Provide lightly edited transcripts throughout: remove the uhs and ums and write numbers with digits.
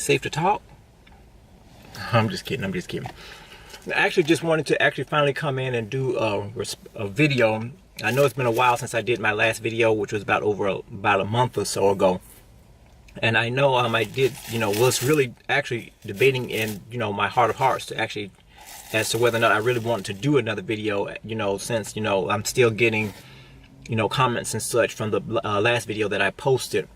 safe to talk? I'm just kidding. I'm just kidding. I actually just wanted to actually finally come in and do a video. I know it's been a while since I did my last video, which was about a month or so ago. And I know I did, was really actually debating in, my heart of hearts to actually as to whether or not I really wanted to do another video, since, I'm still getting, comments and such from the last video that I posted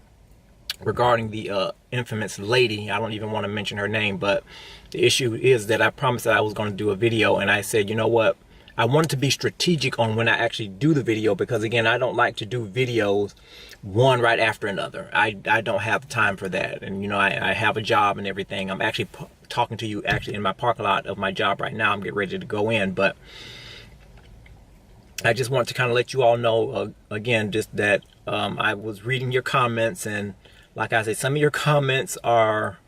regarding the infamous lady. I don't even want to mention her name, but the issue is that I promised that I was going to do a video, and I said, you know what, I wanted to be strategic on when I actually do the video, because again, I don't like to do videos one right after another. I don't have time for that, and I have a job and everything. I'm actually talking to you actually in my parking lot of my job right now. I'm getting ready to go in, but I just want to kind of let you all know again, just that I was reading your comments, and like I said, some of your comments are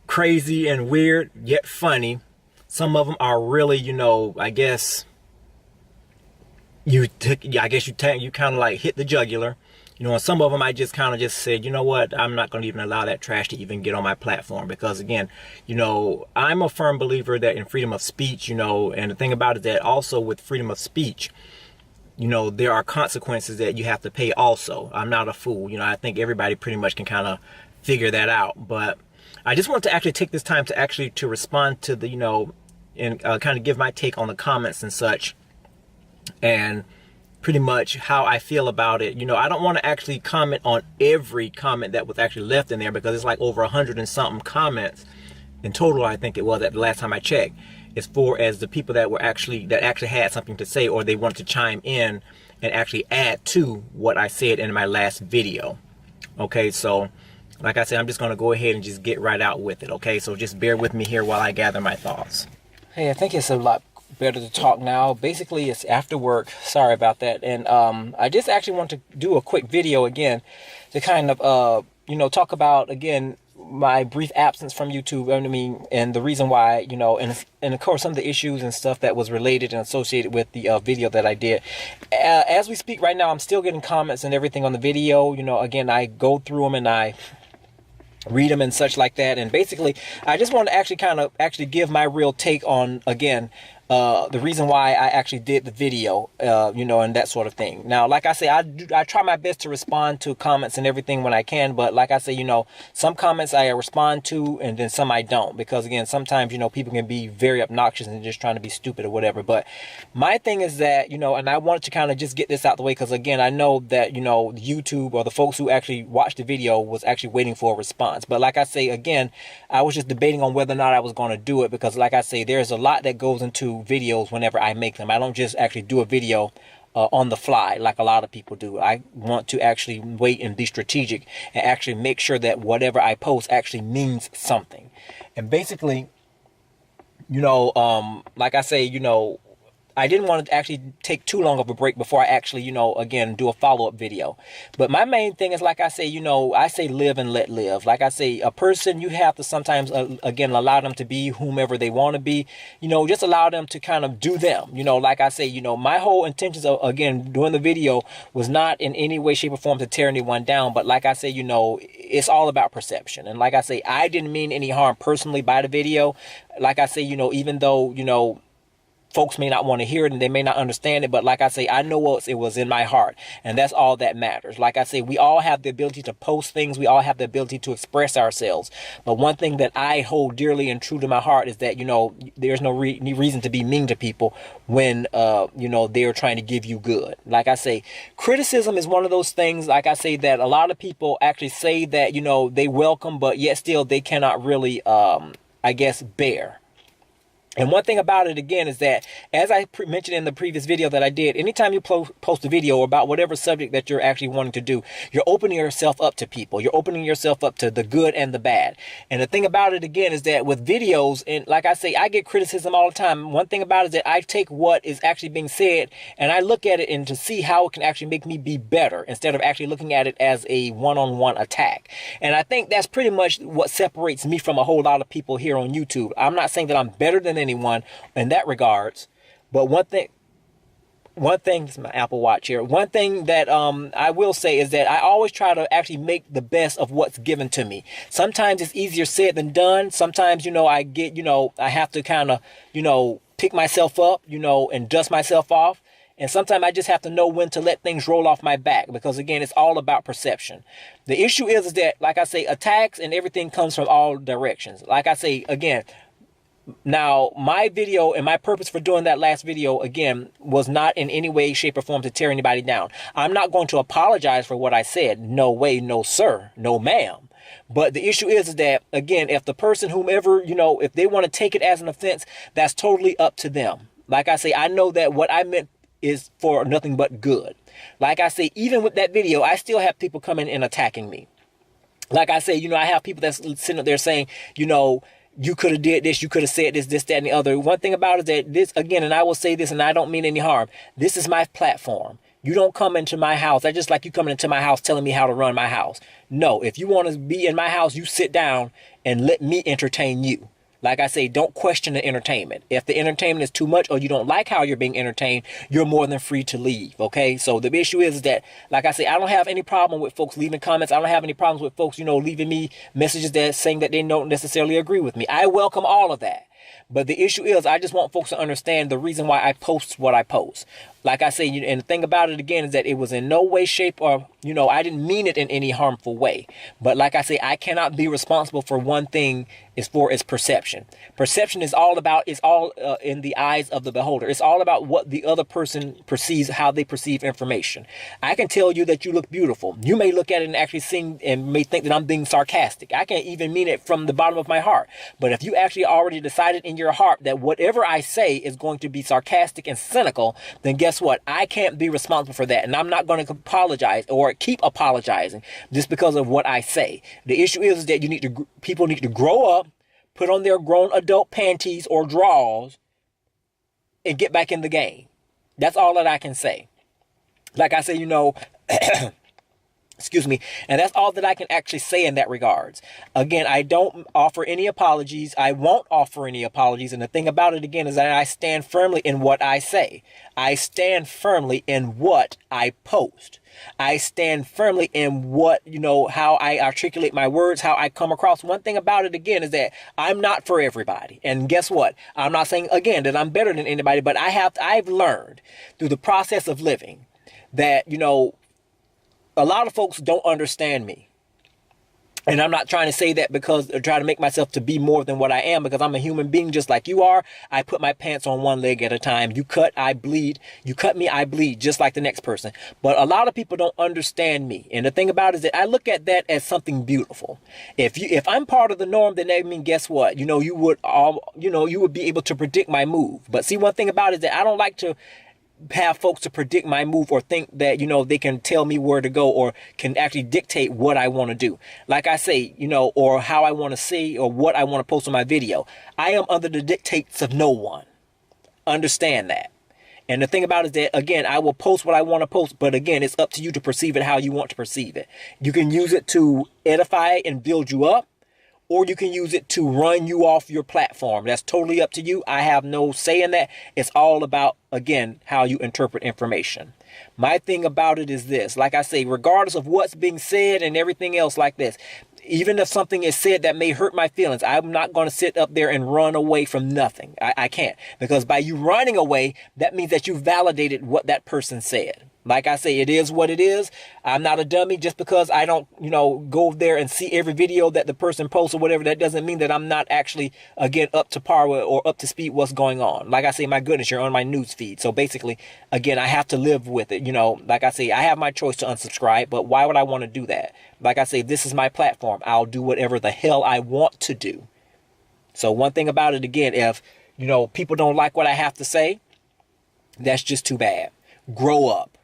crazy and weird yet funny. Some of them are really, I guess you kind of like hit the jugular, and some of them I just kind of just said, you know what, I'm not going to even allow that trash to even get on my platform, because again, I'm a firm believer that in freedom of speech, and the thing about it is that also with freedom of speech, there are consequences that you have to pay also. I'm not a fool. I think everybody pretty much can kind of figure that out. But I just want to actually take this time to respond to the, and kind of give my take on the comments and such, and pretty much how I feel about it. I don't want to actually comment on every comment that was actually left in there, because it's like over 100 and something comments in total, I think it was at the last time I checked, as far as the people that actually had something to say, or they wanted to chime in and actually add to what I said in my last video. Okay, so like I said, I'm just going to go ahead and just get right out with it. Okay, so just bear with me here while I gather my thoughts. Hey, I think it's a lot better to talk now. Basically, it's after work. Sorry about that. And I just actually want to do a quick video again to kind of, talk about, again, my brief absence from YouTube, and the reason why, and of course some of the issues and stuff that was related and associated with the video that I did. As we speak right now, I'm still getting comments and everything on the video. Again, I go through them and I read them and such like that. And basically, I just want to actually give my real take on, again, the reason why I actually did the video, and that sort of thing. Now, like I say, I try my best to respond to comments and everything when I can, but like I say, some comments I respond to, and then some I don't, because again, sometimes, people can be very obnoxious and just trying to be stupid or whatever. But my thing is that, and I wanted to kind of just get this out the way, because again, I know that, YouTube or the folks who actually watched the video was actually waiting for a response. But like I say, again, I was just debating on whether or not I was going to do it, because like I say, there's a lot that goes into videos whenever I make them. I don't just actually do a video on the fly like a lot of people do. I want to actually wait and be strategic and actually make sure that whatever I post actually means something. And basically, like I say, I didn't want to actually take too long of a break before I actually, again, do a follow-up video. But my main thing is, like I say, I say live and let live. Like I say, a person, you have to sometimes, again, allow them to be whomever they want to be. Just allow them to kind of do them. Like I say, my whole intentions of, again, doing the video was not in any way, shape, or form to tear anyone down. But like I say, it's all about perception. And like I say, I didn't mean any harm personally by the video. Like I say, even though, folks may not want to hear it and they may not understand it, but like I say, I know what it was in my heart, and that's all that matters. Like I say, we all have the ability to post things. We all have the ability to express ourselves. But one thing that I hold dearly and true to my heart is that, there's no reason to be mean to people when, they're trying to give you good. Like I say, criticism is one of those things, like I say, that a lot of people actually say that, they welcome, but yet still they cannot really, I guess, bear. And one thing about it, again, is that, as I mentioned in the previous video that I did, anytime you post a video about whatever subject that you're actually wanting to do, you're opening yourself up to people. You're opening yourself up to the good and the bad. And the thing about it, again, is that with videos, and like I say, I get criticism all the time. One thing about it is that I take what is actually being said and I look at it and to see how it can actually make me be better, instead of actually looking at it as a one-on-one attack. And I think that's pretty much what separates me from a whole lot of people here on YouTube. I'm not saying that I'm better than anyone in that regards, but one thing one thing, this is my Apple Watch here. One thing that I will say is that I always try to actually make the best of what's given to me. Sometimes it's easier said than done. Sometimes, I get, I have to kind of, pick myself up, and dust myself off. And sometimes I just have to know when to let things roll off my back, because again, it's all about perception. The issue is that, like I say, attacks and everything comes from all directions. Like I say, again, now, my video and my purpose for doing that last video, again, was not in any way, shape, or form to tear anybody down. I'm not going to apologize for what I said. No way, no sir, no ma'am. But the issue is that, again, if the person, whomever, if they want to take it as an offense, that's totally up to them. Like I say, I know that what I meant is for nothing but good. Like I say, even with that video, I still have people coming and attacking me. Like I say, I have people that's sitting up there saying, you could have did this, you could have said this, that, and the other. One thing about it is that this, again, and I will say this, and I don't mean any harm, this is my platform. You don't come into my house. That's just like you coming into my house telling me how to run my house. No, if you want to be in my house, you sit down and let me entertain you. Like I say, don't question the entertainment. If the entertainment is too much or you don't like how you're being entertained, you're more than free to leave, okay? So the issue is that, like I say, I don't have any problem with folks leaving comments. I don't have any problems with folks, leaving me messages that saying that they don't necessarily agree with me. I welcome all of that. But the issue is, I just want folks to understand the reason why I post what I post. Like I say, and the thing about it again is that it was in no way, shape, or, I didn't mean it in any harmful way. But like I say, I cannot be responsible for one thing as far as perception. Perception is all about, in the eyes of the beholder. It's all about what the other person perceives, how they perceive information. I can tell you that you look beautiful. You may look at it and actually sing and may think that I'm being sarcastic. I can't even mean it from the bottom of my heart. But if you actually already decided in your heart that whatever I say is going to be sarcastic and cynical, then guess what? I can't be responsible for that. And I'm not going to apologize or keep apologizing just because of what I say. The issue is that people need to grow up, put on their grown adult panties or drawers, and get back in the game. That's all that I can say. Like I say, excuse me. And that's all that I can actually say in that regards. Again, I don't offer any apologies. I won't offer any apologies. And the thing about it again is that I stand firmly in what I say. I stand firmly in what I post. I stand firmly in what, how I articulate my words, how I come across. One thing about it again is that I'm not for everybody. And guess what? I'm not saying again that I'm better than anybody, but I've learned through the process of living that, a lot of folks don't understand me. And I'm not trying to say that because or try to make myself to be more than what I am, because I'm a human being just like you are. I put my pants on one leg at a time. You cut, I bleed. You cut me, I bleed, just like the next person. But a lot of people don't understand me. And the thing about it is that I look at that as something beautiful. If I'm part of the norm, then that means guess what? You would be able to predict my move. But see, one thing about it is that I don't like to have folks to predict my move or think that, they can tell me where to go or can actually dictate what I want to do. Like I say, or how I want to say or what I want to post on my video. I am under the dictates of no one. Understand that. And the thing about it is that, again, I will post what I want to post. But again, it's up to you to perceive it how you want to perceive it. You can use it to edify and build you up, or you can use it to run you off your platform. That's totally up to you. I have no say in that. It's all about, again, how you interpret information. My thing about it is this. Like I say, regardless of what's being said and everything else like this, even if something is said that may hurt my feelings, I'm not going to sit up there and run away from nothing. I can't. Because by you running away, that means that you validated what that person said. Like I say, it is what it is. I'm not a dummy. Just because I don't, go there and see every video that the person posts or whatever, that doesn't mean that I'm not actually, again, up to par with, or up to speed what's going on. Like I say, my goodness, you're on my news feed. So basically, again, I have to live with it. Like I say, I have my choice to unsubscribe, but why would I want to do that? Like I say, this is my platform. I'll do whatever the hell I want to do. So one thing about it, again, if, people don't like what I have to say, that's just too bad. Grow up.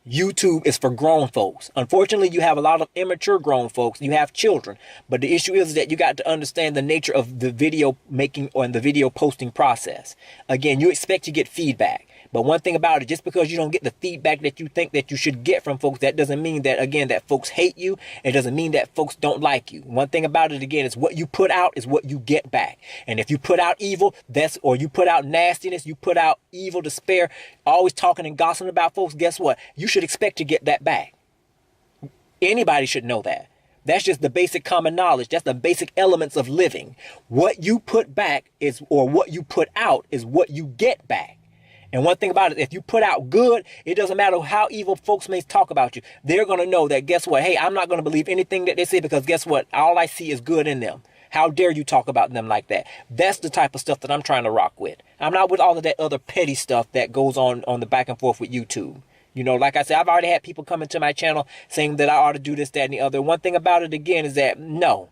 YouTube is for grown folks. Unfortunately, you have a lot of immature grown folks. You have children. But the issue is that you got to understand the nature of the video making or the video posting process. Again, you expect to get feedback. But one thing about it, just because you don't get the feedback that you think that you should get from folks, that doesn't mean that, again, that folks hate you. It doesn't mean that folks don't like you. One thing about it, again, is what you put out is what you get back. And if you put out evil, or you put out nastiness, you put out evil, despair, always talking and gossiping about folks, guess what? You should expect to get that back. Anybody should know that. That's just the basic common knowledge. That's the basic elements of living. What you put back is, or what you put out is what you get back. And one thing about it, if you put out good, it doesn't matter how evil folks may talk about you. They're going to know that, guess what? Hey, I'm not going to believe anything that they say, because guess what? All I see is good in them. How dare you talk about them like that? That's the type of stuff that I'm trying to rock with. I'm not with all of that other petty stuff that goes on the back and forth with YouTube. You know, like I said, I've already had people come into my channel saying that I ought to do this, that, and the other. One thing about it, again, is that no.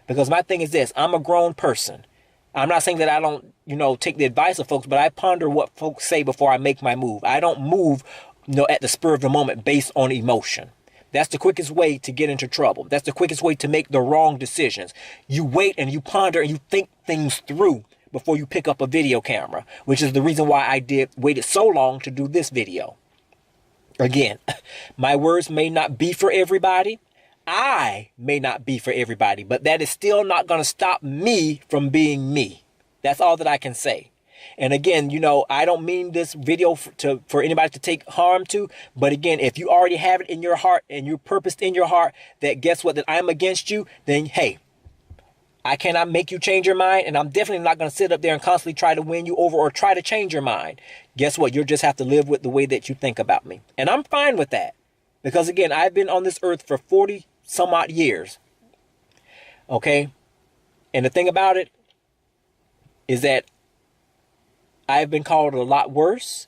Because my thing is this, I'm a grown person. I'm not saying that I don't, take the advice of folks, but I ponder what folks say before I make my move. I don't move, at the spur of the moment based on emotion. That's the quickest way to get into trouble. That's the quickest way to make the wrong decisions. You wait and you ponder and you think things through before you pick up a video camera, which is the reason why I waited so long to do this video. Again, my words may not be for everybody. I may not be for everybody, but that is still not going to stop me from being me. That's all that I can say. And again, I don't mean this video for anybody to take harm to. But again, if you already have it in your heart and you purposed in your heart that, guess what, that I'm against you, then hey, I cannot make you change your mind. And I'm definitely not going to sit up there and constantly try to win you over or try to change your mind. Guess what? You'll just have to live with the way that you think about me. And I'm fine with that. Because again, I've been on this earth for 40 some odd years. Okay. And the thing about it is that I've been called a lot worse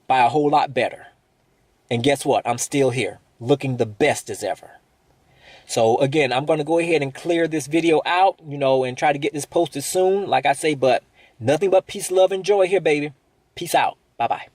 by a whole lot better. And guess what? I'm still here looking the best as ever. So again, I'm going to go ahead and clear this video out, and try to get this posted soon. Like I say, but nothing but peace, love, and joy here, baby. Peace out. Bye-bye.